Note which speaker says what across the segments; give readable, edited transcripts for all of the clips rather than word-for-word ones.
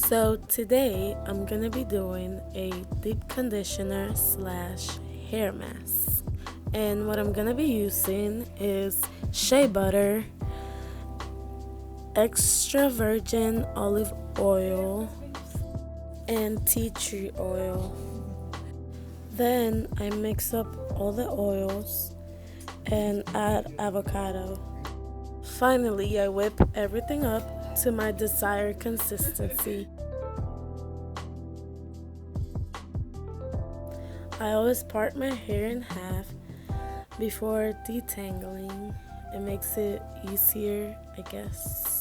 Speaker 1: So today I'm gonna be doing a deep conditioner slash hair mask. And what I'm gonna be using is shea butter, extra virgin olive oil, and tea tree oil. Then I mix up all the oils and add avocado. Finally, I whip everything up to my desired consistency. I always part my hair in half before detangling. It makes it easier, I guess.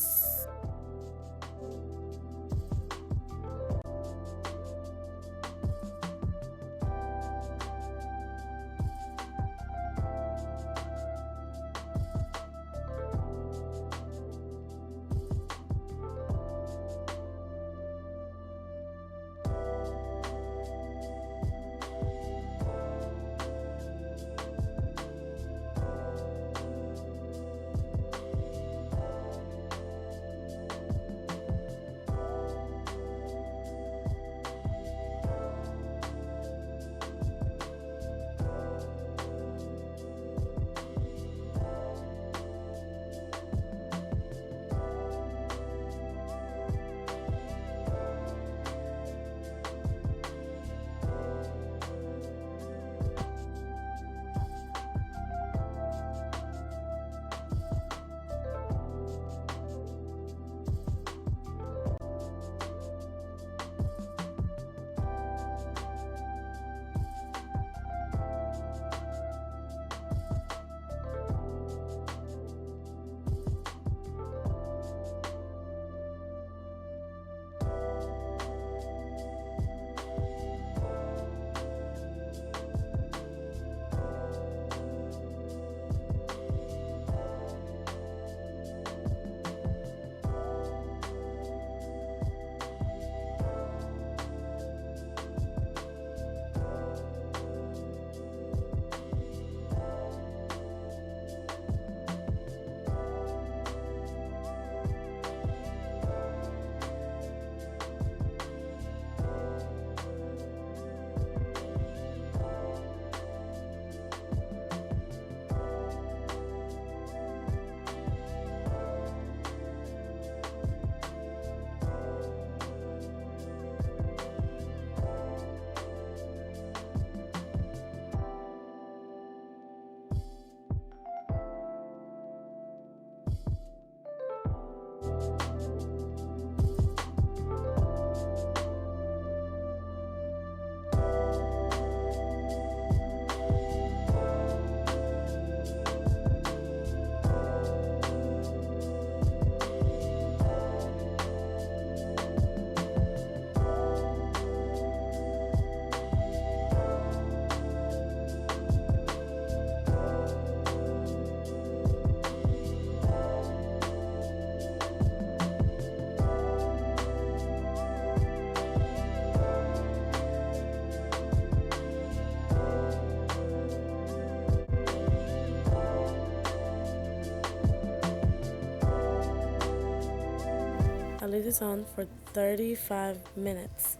Speaker 1: I leave this on for 35 minutes.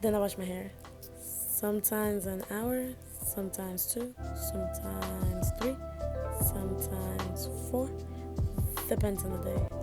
Speaker 1: Then I wash my hair. Sometimes an hour, sometimes two, sometimes three, sometimes four. Depends on the day.